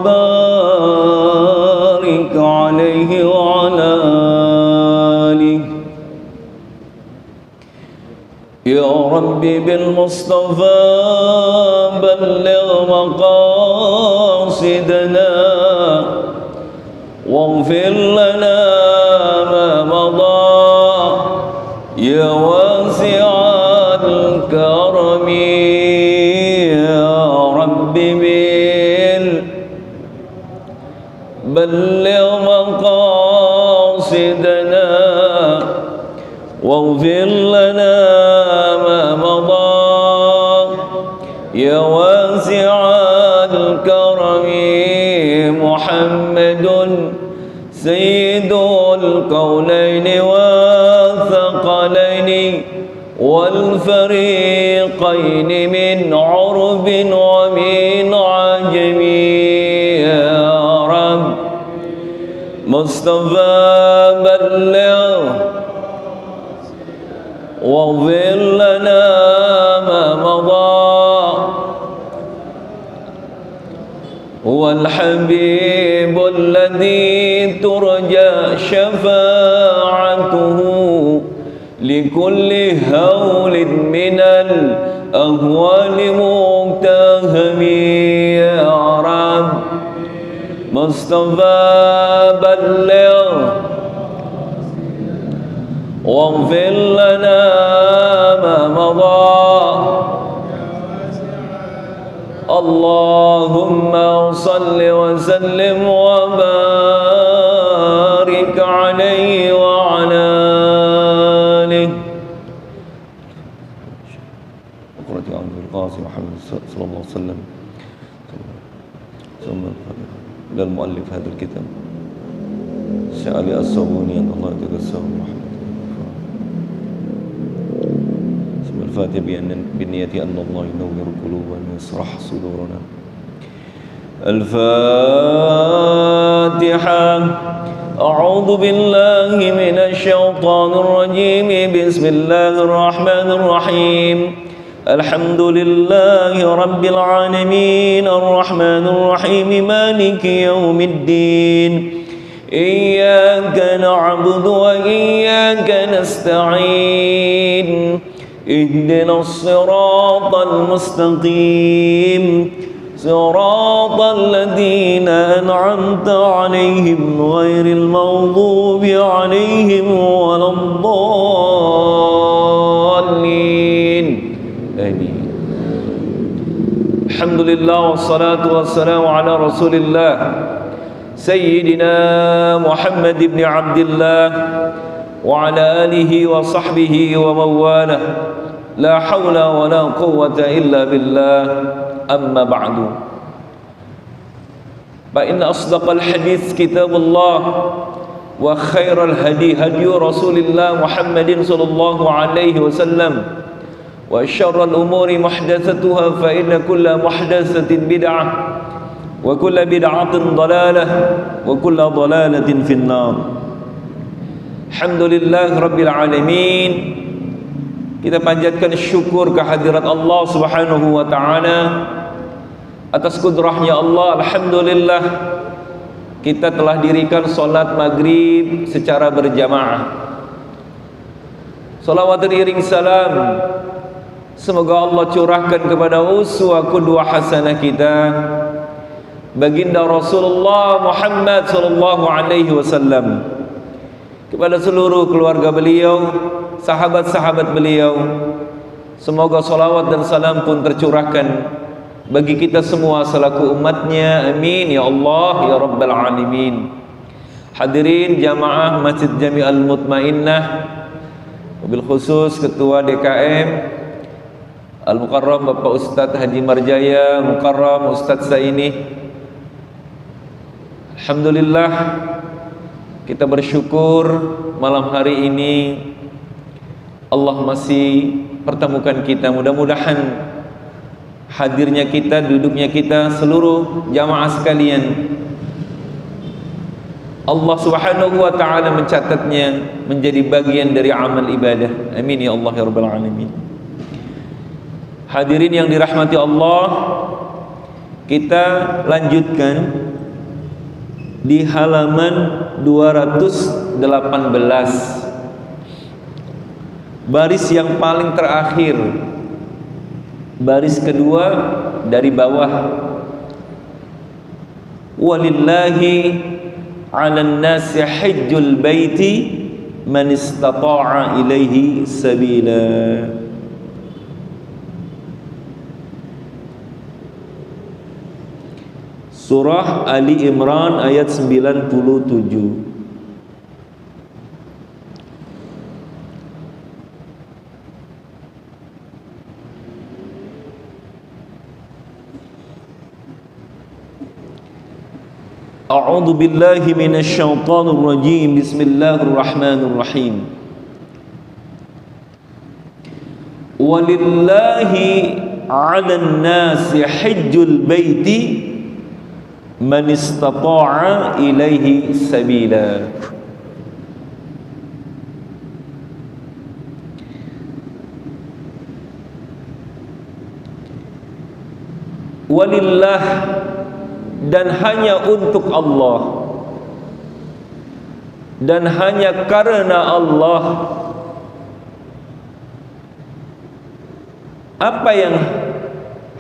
بارك عليه وعلى آله يا رب بالمصطفى بلغ مقاصدنا واغفر لنا ما مضى يا واسع الكرم يا رب بلغ مقاصدنا واغفر لنا ما مضى يا واسع الكرم محمد سيد الكونين والثقلين والفريقين من عرب ومن عجم يا رب مصطفى بلغ واغفر لنا ما مضى هو الحبيب الذي ترجى شفاعته لكل هول من الأهوال مقتهم يا رب مصطفى بلغ واغفر لنا ما مضى اللهم صل وسلم وبارك عليه وعلى آله قرة عبد القاسم محمد صلى الله عليه وسلم ثم للمؤلف هذا الكتاب سأل الصابوني أن الله يتقسم محمد الفاتحة بالنية أن الله ينور قلوبنا ويشرح صدورنا. الفاتحة. أعوذ بالله من الشيطان الرجيم. بسم الله الرحمن الرحيم. الحمد لله رب العالمين الرحمن الرحيم مالك يوم الدين. إياك نعبد وإياك نستعين. اهدنا الصراط المستقيم صراط الذين أنعمت عليهم غير المغضوب عليهم ولا الضالين آمين. الحمد لله والصلاة والسلام على رسول الله سيدنا محمد بن عبد الله وعلى آله وصحبه ومن والاه لا حول ولا قوة إلا بالله أما بعد فإن أصدق الحديث كتاب الله وخير الهدي هدي رسول الله محمد صلى الله عليه وسلم وشر الأمور محدثتها فإن كل محدثة بدعة وكل بدعة ضلالة وكل ضلالة في النار. Alhamdulillah Rabbil Alamin. Kita panjatkan syukur kehadirat Allah Subhanahu wa ta'ala atas kudrahnya Allah. Alhamdulillah kita telah dirikan solat maghrib secara berjamaah. Salawat dan iring salam semoga Allah curahkan kepada uswah qudwah hasanah kita baginda Rasulullah Muhammad sallallahu alaihi wasallam, kepada seluruh keluarga beliau, sahabat-sahabat beliau. Semoga salawat dan salam pun tercurahkan bagi kita semua selaku umatnya. Amin ya Allah ya Rabbal Alamin. Hadirin jamaah Masjid Jami Al-Mutmainnah, wabil khusus Ketua DKM Al-Mukarram Bapak Ustadz Haji Marjaya Mukarram Ustadz Saini. Alhamdulillah kita bersyukur malam hari ini Allah masih pertemukan kita. Mudah-mudahan hadirnya kita, duduknya kita, seluruh jamaah sekalian, Allah Subhanahu wa ta'ala mencatatnya menjadi bagian dari amal ibadah. Amin ya Allah ya Rabbal Alamin. Hadirin yang dirahmati Allah, kita lanjutkan di halaman 218, baris yang paling terakhir, baris kedua dari bawah. Walillahi 'alan nasi hajjul baiti man istata'a ilaihi sabila. Surah Ali Imran ayat 97. A'udzu billahi minasy syaithanir rajim. Bismillahirrahmanirrahim. Walillahi 'alan nasi hajjul baiti man istata'a ilaihi sabila. Walillah, dan hanya untuk Allah, dan hanya karena Allah. Apa yang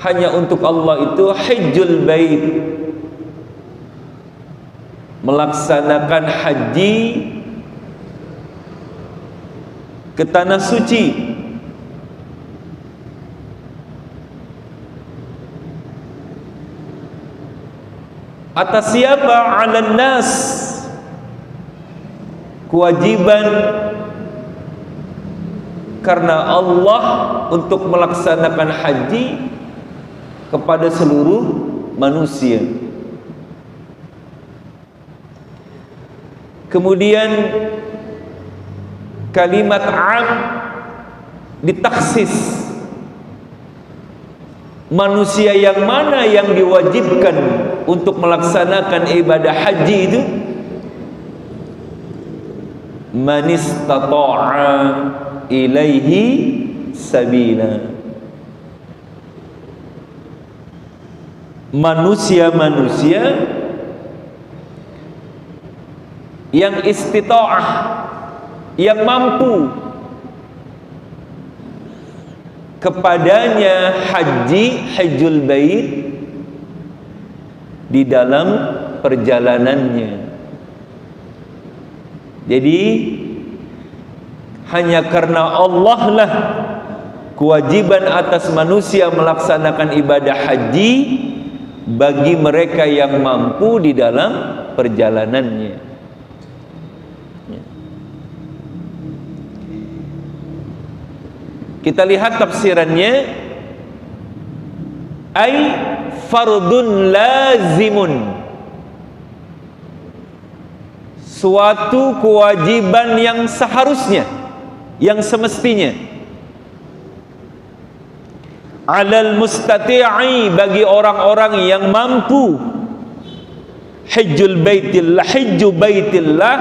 hanya untuk Allah itu? Hajjul bait, melaksanakan haji ke tanah suci. Atas siapa? 'Alan nas, kewajiban karena Allah untuk melaksanakan haji kepada seluruh manusia. Kemudian kalimat 'am ditaksis. Manusia yang mana yang diwajibkan untuk melaksanakan ibadah haji itu? Man istata'a ilaihi sabila. Manusia-manusia yang istita'ah, yang mampu kepadanya hajjul bait di dalam perjalanannya. Jadi hanya karena Allah lah kewajiban atas manusia melaksanakan ibadah haji bagi mereka yang mampu di dalam perjalanannya. Kita lihat tafsirannya. Ai fardun lazimun, suatu kewajiban yang seharusnya, yang semestinya. Alal mustati'i, bagi orang-orang yang mampu. Hajjul baitillah, hajju baitillah,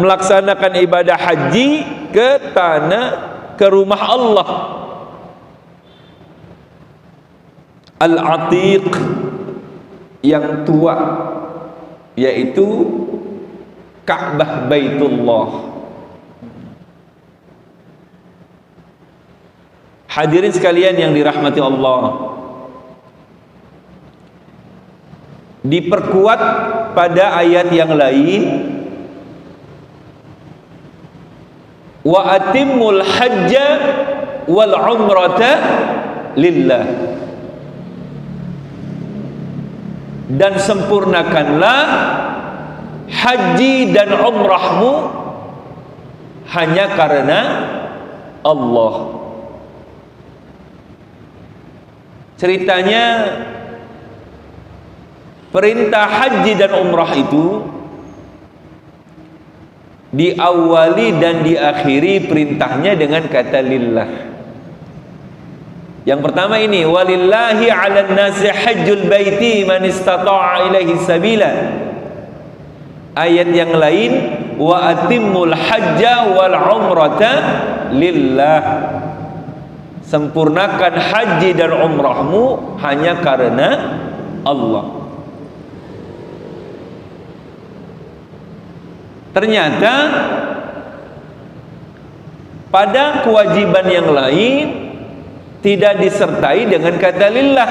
melaksanakan ibadah haji ke tanah, ke rumah Allah. Al-Atiq, yang tua, yaitu Ka'bah Baitullah. Hadirin sekalian yang dirahmati Allah, diperkuat pada ayat yang lain, wa atimmul hajja wal umrata lillah, dan sempurnakanlah haji dan umrahmu hanya karena Allah. Ceritanya, perintah haji dan umrah itu diawali dan diakhiri perintahnya dengan kata lillah. Yang pertama ini, walillahi 'alan nasi hajjul baiti man istata'a ilaihi sabila. Ayat yang lain, wa atimmul hajja wal umrata lillah, sempurnakan haji dan umrahmu hanya karena Allah. Ternyata pada kewajiban yang lain tidak disertai dengan kata lillah.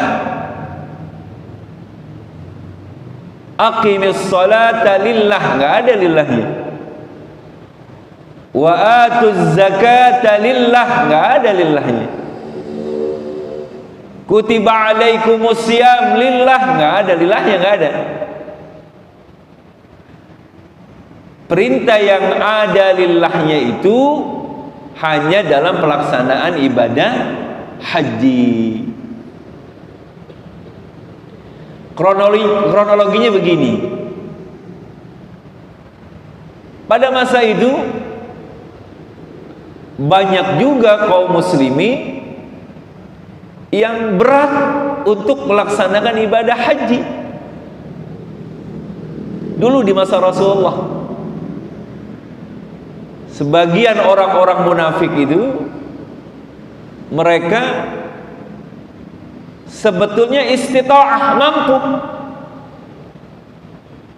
Aqimis salata lillah, nggak ada lillahnya. Wa atuz zakata lillah, nggak ada lillahnya. Kutiba alaikumus siyam lillah, nggak ada lillahnya, nggak ada. Perintah yang ada lillahnya itu hanya dalam pelaksanaan ibadah haji. Kronologinya begini. Pada masa itu banyak juga kaum muslimin yang berat untuk melaksanakan ibadah haji. Dulu di masa Rasulullah, sebagian orang-orang munafik itu mereka sebetulnya istita'ah, mampu,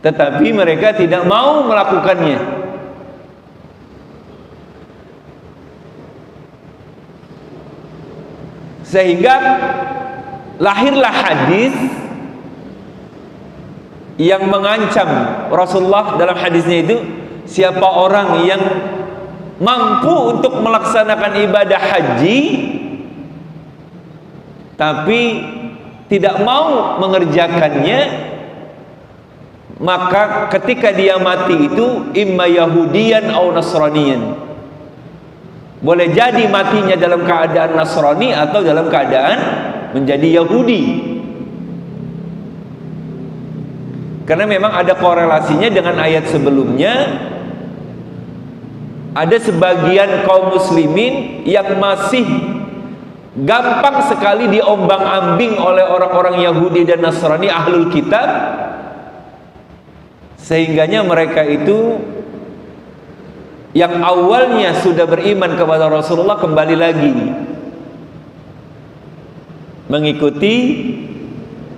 tetapi mereka tidak mau melakukannya. Sehingga lahirlah hadis yang mengancam Rasulullah. Dalam hadisnya itu, siapa orang yang mampu untuk melaksanakan ibadah haji tapi tidak mau mengerjakannya, maka ketika dia mati itu imma yahudiyan atau nasraniyan. Boleh jadi matinya dalam keadaan Nasrani atau dalam keadaan menjadi Yahudi. Karena memang ada korelasinya dengan ayat sebelumnya. Ada sebagian kaum muslimin yang masih gampang sekali diombang-ambing oleh orang-orang Yahudi dan Nasrani, ahlul kitab, sehingganya mereka itu yang awalnya sudah beriman kepada Rasulullah kembali lagi mengikuti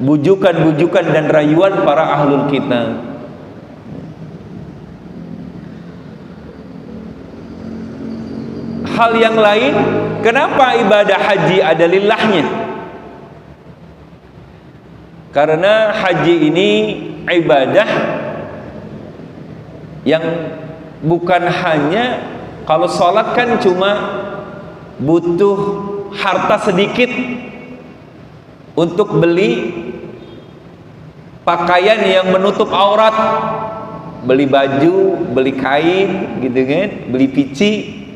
bujukan-bujukan dan rayuan para ahlul kitab. Hal yang lain, kenapa ibadah haji ada lillahnya? Karena haji ini ibadah yang bukan hanya, kalau sholat kan cuma butuh harta sedikit untuk beli pakaian yang menutup aurat, beli baju, beli kain, gitu kan, beli pici.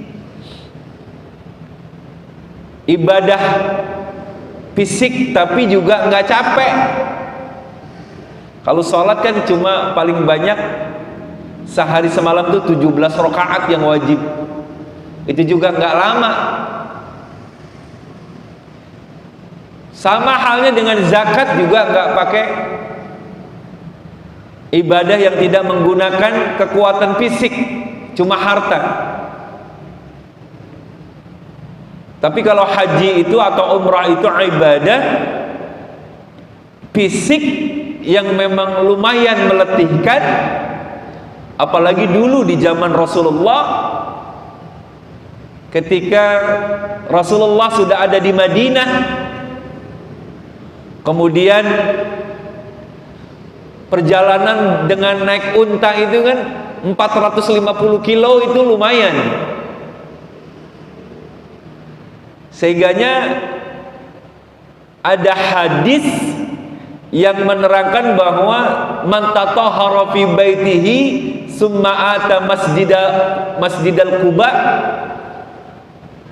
Ibadah fisik tapi juga nggak capek. Kalau sholat kan cuma paling banyak sehari semalam tuh 17 rakaat yang wajib. Itu juga nggak lama. Sama halnya dengan zakat, juga nggak pakai ibadah yang tidak menggunakan kekuatan fisik, cuma harta. Tapi kalau haji itu atau umrah itu ibadah fisik yang memang lumayan meletihkan. Apalagi dulu di zaman Rasulullah, ketika Rasulullah sudah ada di Madinah, kemudian perjalanan dengan naik unta itu kan 450 kilo, itu lumayan. Sehingganya ada hadis yang menerangkan bahwa man tatahhara fi baitihi summa ata masjidal Quba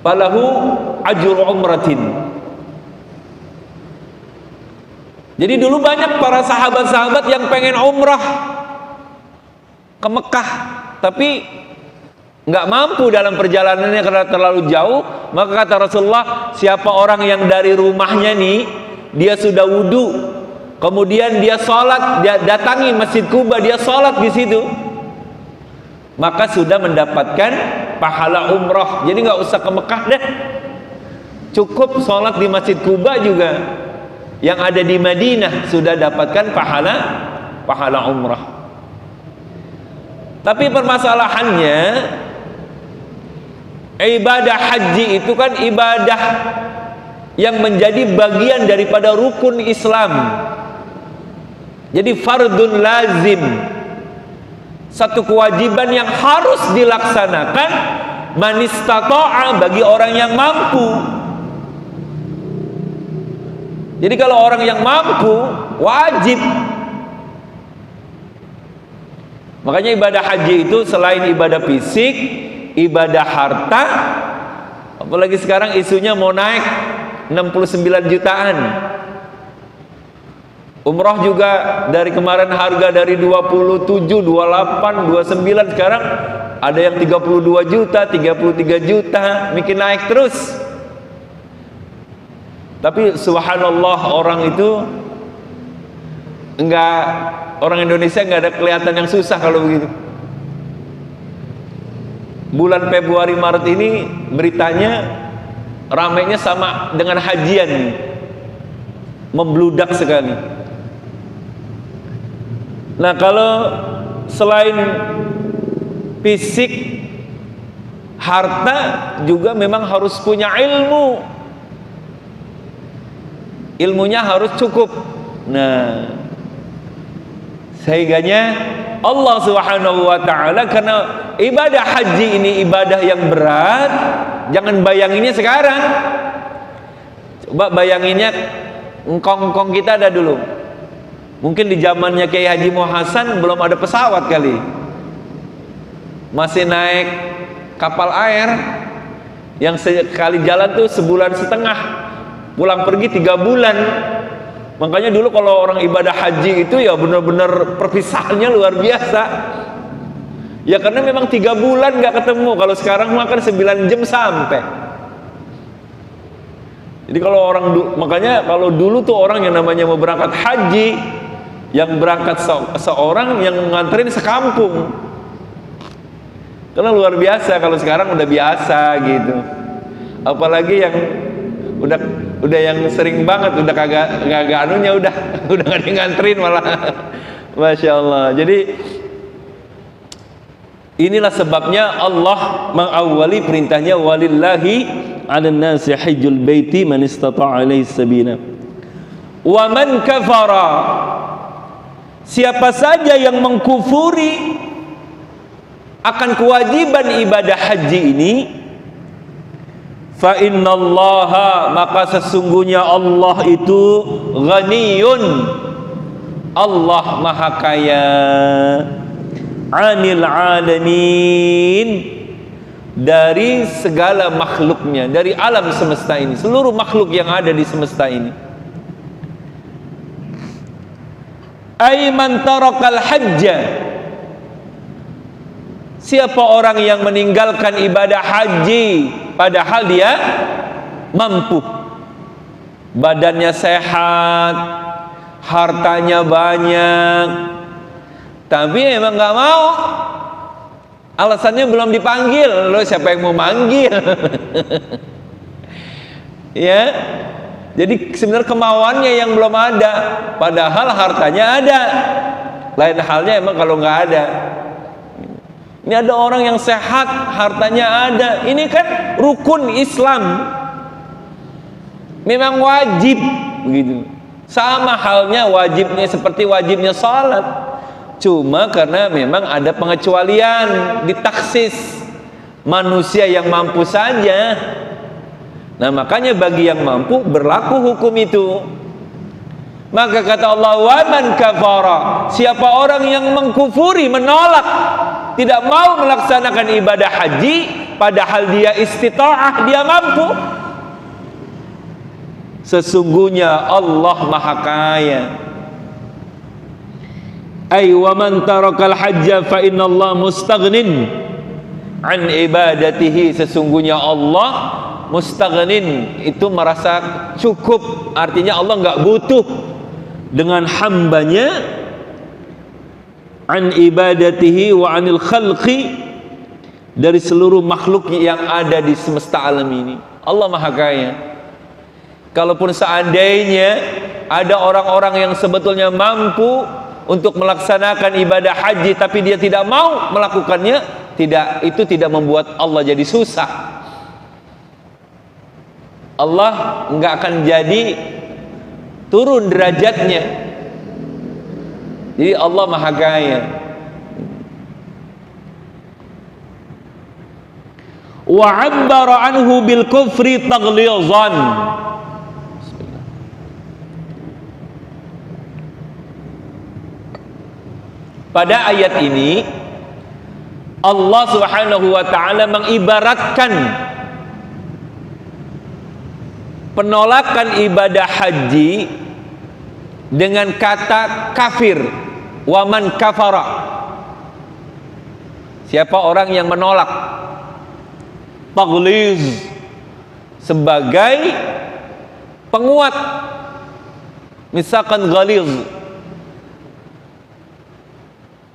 falahu ajru umratin. Jadi dulu banyak para sahabat-sahabat yang pengen umrah ke Mekah, tapi nggak mampu dalam perjalanannya karena terlalu jauh. Maka kata Rasulullah, siapa orang yang dari rumahnya nih, dia sudah wudu, kemudian dia sholat, dia datangi Masjid Quba, dia sholat di situ, maka sudah mendapatkan pahala umrah. Jadi nggak usah ke Mekah deh, cukup sholat di Masjid Quba juga yang ada di Madinah sudah dapatkan pahala umrah. Tapi permasalahannya, ibadah haji itu kan ibadah yang menjadi bagian daripada rukun Islam. Jadi fardun lazim, satu kewajiban yang harus dilaksanakan man istata'a, bagi orang yang mampu. Jadi kalau orang yang mampu, wajib. Makanya ibadah haji itu selain ibadah fisik, ibadah harta, apalagi sekarang isunya mau naik 69 jutaan. Umroh juga dari kemarin harga dari 27, 28, 29, sekarang ada yang 32 juta, 33 juta, makin naik terus. Tapi subhanallah, orang itu enggak, orang Indonesia enggak ada kelihatan yang susah kalau begitu. Bulan Februari Maret ini beritanya ramainya sama dengan hajian, membludak sekali. Nah, kalau selain fisik, harta juga memang harus punya ilmu. Ilmunya harus cukup. Nah, sehingganya Allah Subhanahu wa taala, karena ibadah haji ini ibadah yang berat, jangan bayanginnya sekarang. Coba bayanginnya engkong-engkong kita ada dulu. Mungkin di zamannya Kiai Haji Muhasan belum ada pesawat kali. Masih naik kapal air yang sekali jalan tuh sebulan setengah, pulang pergi 3 bulan. Makanya dulu kalau orang ibadah haji itu ya benar-benar perpisahannya luar biasa. Ya karena memang 3 bulan nggak ketemu. Kalau sekarang makan 9 jam sampai. Jadi kalau orang, makanya kalau dulu tuh orang yang namanya mau berangkat haji, yang berangkat seorang yang nganterin sekampung. Karena luar biasa. Kalau sekarang udah biasa gitu. Apalagi yang udah yang sering banget, udah kagak anunya, udah nggak nganterin malah. Masya Allah. Jadi inilah sebabnya Allah mengawali perintahnya, walillahi 'alan nasi hajjul baiti man istata'a ilaihi sabila. Wa man kafara, siapa saja yang mengkufuri akan kewajiban ibadah haji ini, fa innallaha, maka sesungguhnya Allah itu ghaniyun, Allah maha kaya, 'anil alamin, dari segala makhluknya, dari alam semesta ini, seluruh makhluk yang ada di semesta ini. Aiman tarakal hajja, siapa orang yang meninggalkan ibadah haji padahal dia mampu, badannya sehat, hartanya banyak, tapi emang nggak mau, alasannya belum dipanggil. Lo siapa yang mau manggil? Ya, jadi sebenarnya kemauannya yang belum ada, padahal hartanya ada. Lain halnya emang kalau nggak ada. Ini ada orang yang sehat, hartanya ada. Ini kan rukun Islam, memang wajib begitu. Sama halnya wajibnya seperti wajibnya salat. Cuma karena memang ada pengecualian, ditaksis manusia yang mampu saja. Nah, makanya bagi yang mampu berlaku hukum itu. Maka kata Allah, wa man kafara, siapa orang yang mengkufuri, menolak, tidak mau melaksanakan ibadah haji padahal dia istita'ah, dia mampu, sesungguhnya Allah maha kaya. Ay wa man tarakal hajja fa innallaha mustaghnin an ibadatihi, sesungguhnya Allah mustaghnin, itu merasa cukup, artinya Allah nggak butuh dengan hambanya, an ibadatihi wa anil khalqi, dari seluruh makhluk yang ada di semesta alam ini. Allah maha kaya. Kalaupun seandainya ada orang-orang yang sebetulnya mampu untuk melaksanakan ibadah haji tapi dia tidak mau melakukannya, itu tidak membuat Allah jadi susah. Allah enggak akan jadi turun derajatnya. Jadi Allah Maha Kaya. Wa 'abbara anhu bil kufri taghlizan. Pada ayat ini Allah Subhanahu wa taala mengibaratkan penolakan ibadah haji dengan kata kafir. Waman kafara, siapa orang yang menolak. Taghliz, sebagai penguat. Misalkan ghaliz,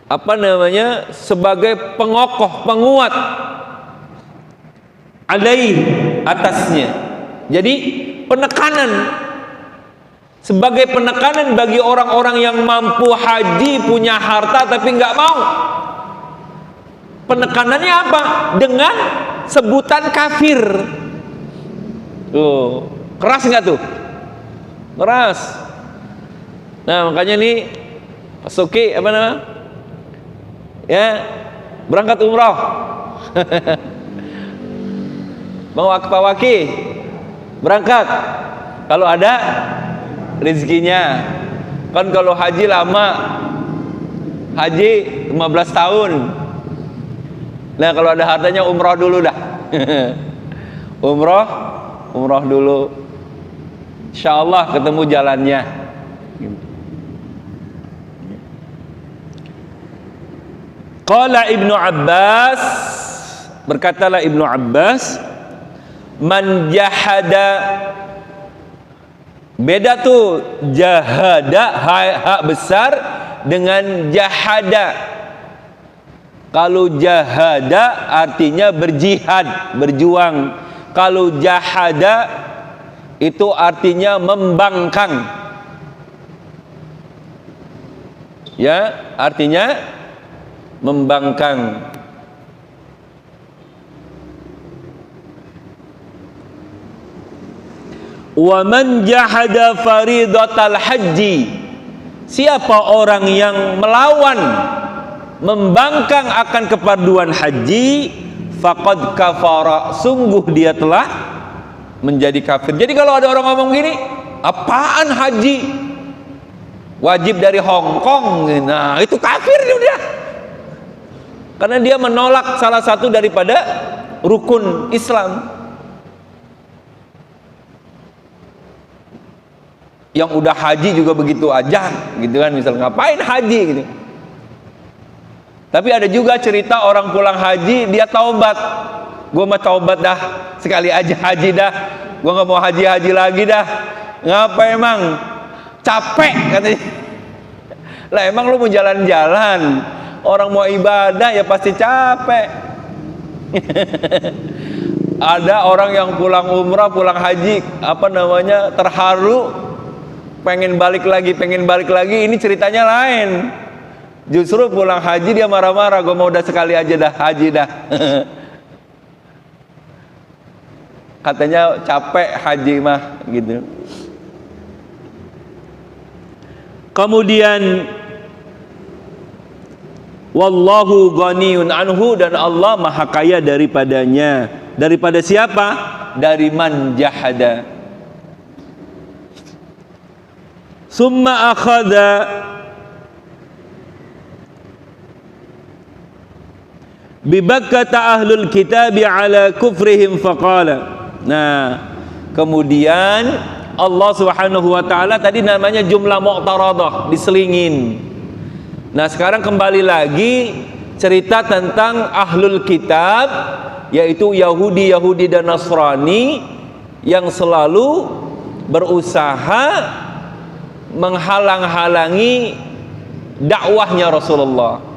apa namanya, sebagai pengokoh, penguat. Alaih, atasnya. Jadi penekanan, sebagai penekanan bagi orang-orang yang mampu haji, punya harta tapi nggak mau. Penekanannya apa? Dengan sebutan kafir. Tuh, keras nggak tuh? Keras. Nah makanya nih Pak Suki apa namanya? Ya, berangkat umroh. Bang Waki berangkat kalau ada rezekinya. Kan kalau haji lama, haji 15 tahun. Nah kalau ada hartanya umroh dulu dah. umroh dulu, insyaallah ketemu jalannya. Qala Ibnu Abbas, berkatalah Ibnu Abbas, man jahada, beda tuh jahada, hak besar dengan jahada. Kalau jahada artinya berjihad, berjuang. Kalau jahada itu artinya membangkang. Ya, artinya membangkang. Wa man jahada faridatal haji, siapa orang yang melawan, membangkang akan kefarduan haji, faqad kafara, sungguh dia telah menjadi kafir. Jadi kalau ada orang ngomong gini, apaan haji? Wajib dari Hong Kong. Nah, itu kafir dia. Karena dia menolak salah satu daripada rukun Islam. Yang udah haji juga begitu aja, gitu kan, misal ngapain haji gitu. Tapi ada juga cerita orang pulang haji, dia taubat. Gue mah taubat dah, sekali aja haji dah, gue nggak mau haji lagi dah. Ngapa emang? Capek katanya. Lah emang lu mau jalan-jalan, orang mau ibadah ya pasti capek. Ada orang yang pulang umrah, pulang haji, apa namanya, terharu, pengen balik lagi. Ini ceritanya lain. Justru pulang haji dia marah-marah, gue mau udah sekali aja dah haji dah. Katanya capek haji mah gitu. Kemudian wallahu ghaniyun anhu, dan Allah maha kaya daripadanya. Daripada siapa? Dari man jahada. Summa akhadha bibakkata ahlul kitabi ala kufrihim faqala. Nah, kemudian Allah Subhanahu wa taala, tadi namanya jumlah mu'taradah, diselingin. Nah, sekarang kembali lagi cerita tentang ahlul kitab, yaitu Yahudi dan Nasrani yang selalu berusaha menghalang-halangi dakwahnya Rasulullah.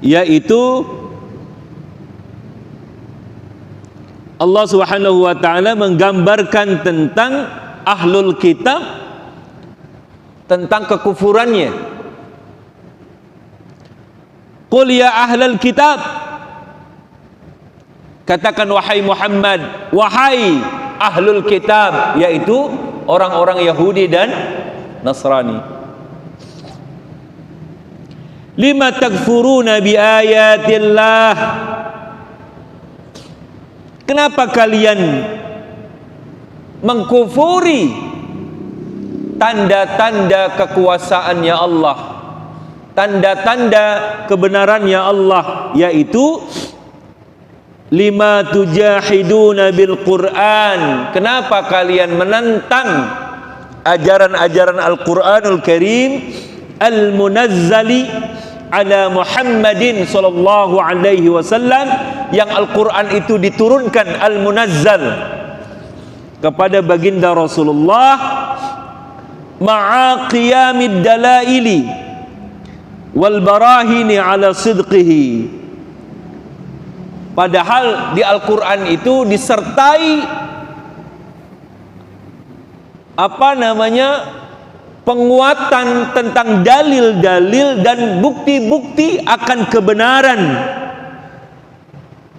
Yaitu Allah Subhanahu wa taala menggambarkan tentang ahlul kitab, tentang kekufurannya. Qul ya ahlal kitab, katakan wahai Muhammad, wahai ahlul kitab, yaitu orang-orang Yahudi dan Nasrani. Lima takfuruna bi ayatillah, kenapa kalian mengkufuri tanda-tanda kekuasaannya Allah, tanda-tanda kebenarannya Allah, yaitu lima tujahiduna bil Quran, kenapa kalian menentang ajaran-ajaran Al-Quranul Karim al-munazzali ala Muhammadin sallallahu alaihi wasallam, yang Al-Quran itu diturunkan al-munazzal kepada baginda Rasulullah, ma'a qiyamid dalaili wal barahini ala sidqihi, padahal di Al-Quran itu disertai penguatan tentang dalil-dalil dan bukti-bukti akan kebenaran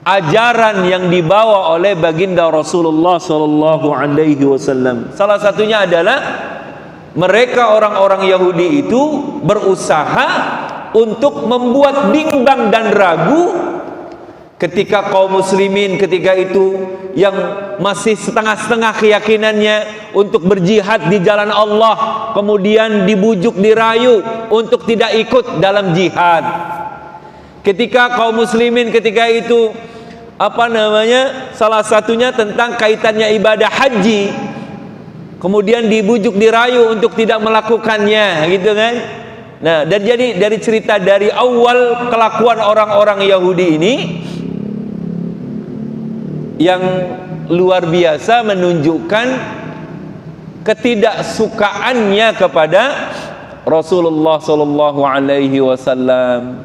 ajaran yang dibawa oleh baginda Rasulullah sallallahu alaihi wasallam. Salah satunya adalah mereka orang-orang Yahudi itu berusaha untuk membuat bimbang dan ragu ketika kaum muslimin ketika itu yang masih setengah-setengah keyakinannya untuk berjihad di jalan Allah, kemudian dibujuk, dirayu untuk tidak ikut dalam jihad. Ketika kaum muslimin ketika itu salah satunya tentang kaitannya ibadah haji, kemudian dibujuk, dirayu untuk tidak melakukannya, gitu kan. Nah, dan jadi dari cerita dari awal kelakuan orang-orang Yahudi ini yang luar biasa menunjukkan ketidaksukaannya kepada Rasulullah sallallahu alaihi wasallam.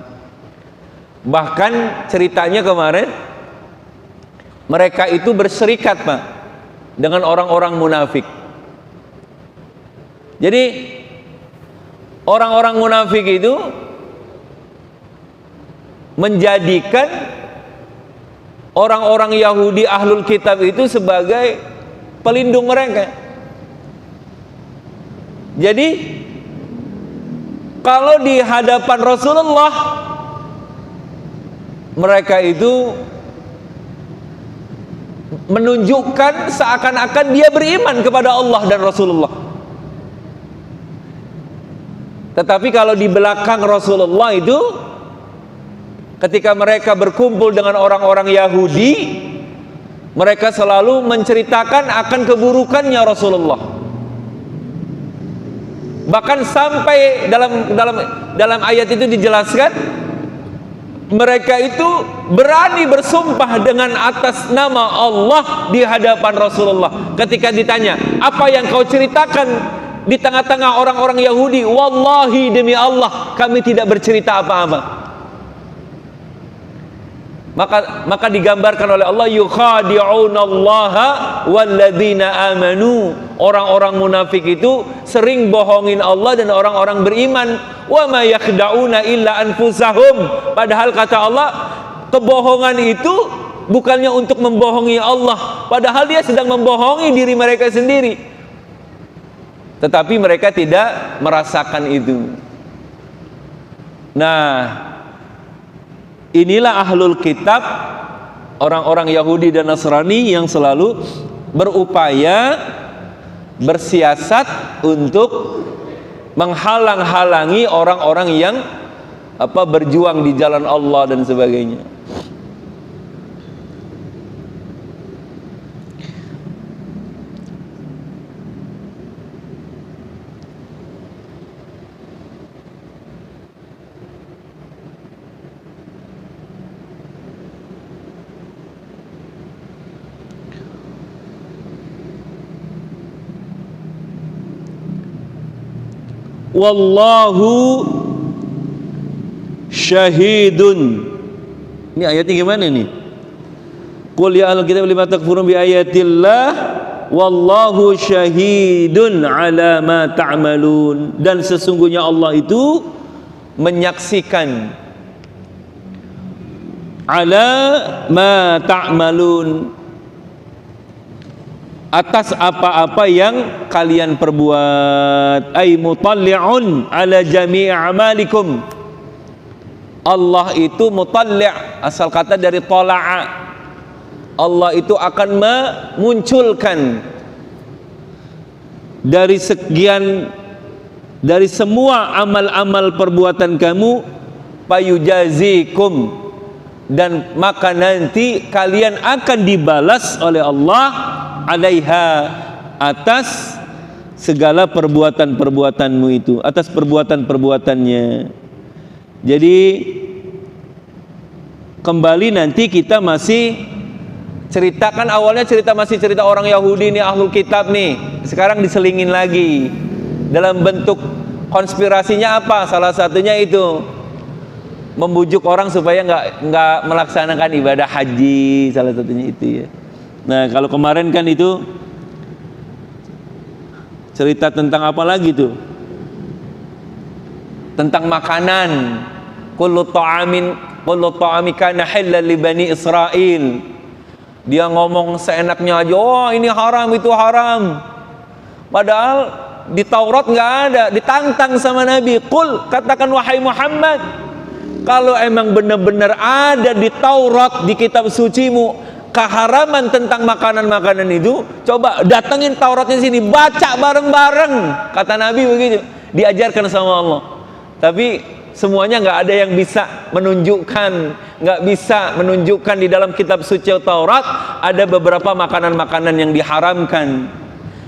Bahkan ceritanya kemarin mereka itu berserikat, Pak, dengan orang-orang munafik. Jadi orang-orang munafik itu menjadikan orang-orang Yahudi ahlul kitab itu sebagai pelindung mereka. Jadi kalau di hadapan Rasulullah mereka itu menunjukkan seakan-akan dia beriman kepada Allah dan Rasulullah. Tetapi kalau di belakang Rasulullah itu, ketika mereka berkumpul dengan orang-orang Yahudi, mereka selalu menceritakan akan keburukannya Rasulullah. Bahkan sampai dalam ayat itu dijelaskan, mereka itu berani bersumpah dengan atas nama Allah di hadapan Rasulullah. Ketika ditanya, apa yang kau ceritakan di tengah-tengah orang-orang Yahudi? Wallahi, demi Allah, kami tidak bercerita apa-apa. Maka digambarkan oleh Allah, yukhadi'unallaha walladzina amanu, orang-orang munafik itu sering bohongin Allah dan orang-orang beriman. Wa ma yakhda'una illa anfusahum, padahal kata Allah, kebohongan itu bukannya untuk membohongi Allah, padahal dia sedang membohongi diri mereka sendiri, tetapi mereka tidak merasakan itu. Nah, inilah ahlul kitab, orang-orang Yahudi dan Nasrani yang selalu berupaya bersiasat untuk menghalang-halangi orang-orang yang berjuang di jalan Allah dan sebagainya. Wallahu syahidun. Ini ayatnya gimana nih? Qul ya ahlal kitab lima takfurun bi ayatillah wallahu syahidun ala ma ta'malun. Dan sesungguhnya Allah itu menyaksikan ala ma ta'malun, atas apa-apa yang kalian perbuat. Ay mutalli'un ala jami'i amalikum. Allah itu mutalli', asal kata dari tala'a. Allah itu akan memunculkan dari semua amal-amal perbuatan kamu, payujazikum, dan maka nanti kalian akan dibalas oleh Allah alaiha, atas segala perbuatan-perbuatanmu itu, atas perbuatan-perbuatannya. Jadi kembali nanti kita masih ceritakan, awalnya masih cerita orang Yahudi nih, ahlul kitab nih. Sekarang diselingin lagi dalam bentuk konspirasinya apa? Salah satunya itu membujuk orang supaya nggak melaksanakan ibadah haji, salah satunya itu ya. Nah, kalau kemarin kan itu cerita tentang apa lagi tuh? Tentang makanan. Kullu ta'ami kana halal li bani Israil. Dia ngomong seenaknya aja, oh ini haram, itu haram. Padahal di Taurat nggak ada, ditantang sama Nabi. Qul, katakan wahai Muhammad, kalau emang benar-benar ada di Taurat, di kitab sucimu, keharaman tentang makanan-makanan itu, coba datengin Tauratnya sini, baca bareng-bareng. Kata Nabi begitu, diajarkan sama Allah. Tapi semuanya nggak ada yang bisa menunjukkan di dalam kitab suci Taurat ada beberapa makanan-makanan yang diharamkan,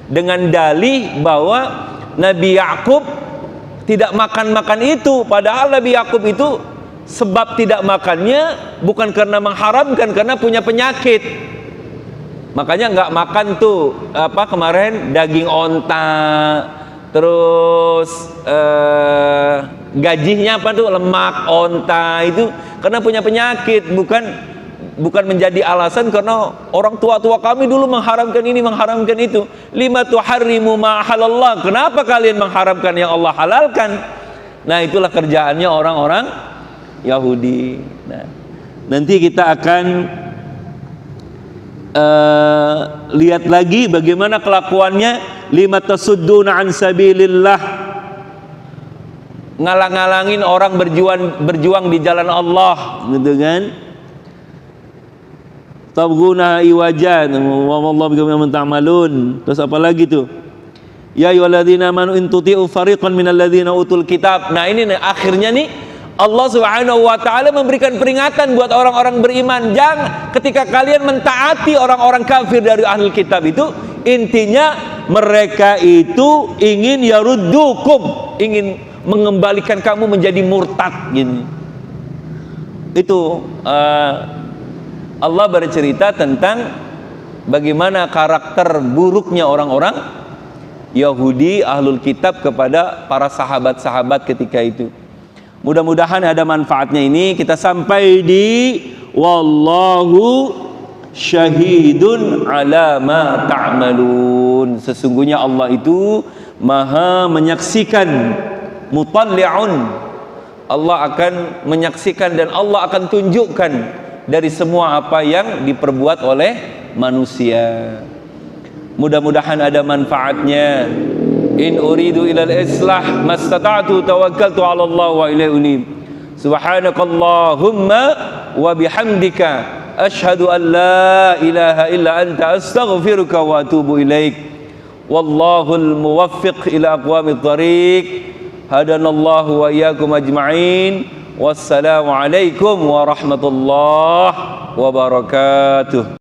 dengan dalih bahwa Nabi Yakub tidak makan itu. Padahal Nabi Yakub itu sebab tidak makannya bukan karena mengharamkan, karena punya penyakit. Makanya nggak makan tuh kemarin daging onta, terus gajinya tuh lemak onta, itu karena punya penyakit, bukan menjadi alasan karena orang tua-tua kami dulu mengharamkan ini, mengharamkan itu. Lima tuharrimu ma halallah, kenapa kalian mengharamkan yang Allah halalkan? Nah, itulah kerjaannya orang-orang Yahudi. Nah, nanti kita akan lihat lagi bagaimana kelakuannya. Lima tasudduna an sabilillah, ngalang-ngalangin orang berjuang di jalan Allah, gitu kan? Tabghuna iwajan wallahu bima ta'malun. Terus apa lagi tuh? Ya ayyuhalladzina amanu in tuti'u fariqan minal ladzina utul kitab. Nah, ini nih, akhirnya nih Allah Subhanahu wa taala memberikan peringatan buat orang-orang beriman. Jangan, ketika kalian mentaati orang-orang kafir dari ahlul kitab itu, intinya mereka itu ingin yaruddukum, ingin mengembalikan kamu menjadi murtad gini. Itu Allah bercerita tentang bagaimana karakter buruknya orang-orang Yahudi ahlul kitab kepada para sahabat-sahabat ketika itu. Mudah-mudahan ada manfaatnya ini. Kita sampai di wallahu syahidun ala ma ta'malun. Sesungguhnya Allah itu maha menyaksikan, mutalli'un. Allah akan menyaksikan dan Allah akan tunjukkan dari semua apa yang diperbuat oleh manusia. Mudah-mudahan ada manfaatnya. In uridu ilal islah mastata'tu tawakkaltu 'ala Allah wa ilaihi unib. Subhanakallahumma wa bihamdika asyhadu an la ilaha illa anta astaghfiruka wa atubu ilaik. Wallahul muwaffiq ila aqwamit thariq. Hadanallahu wa iyyakum ajma'in. Wassalamu alaikum warahmatullahi wabarakatuh.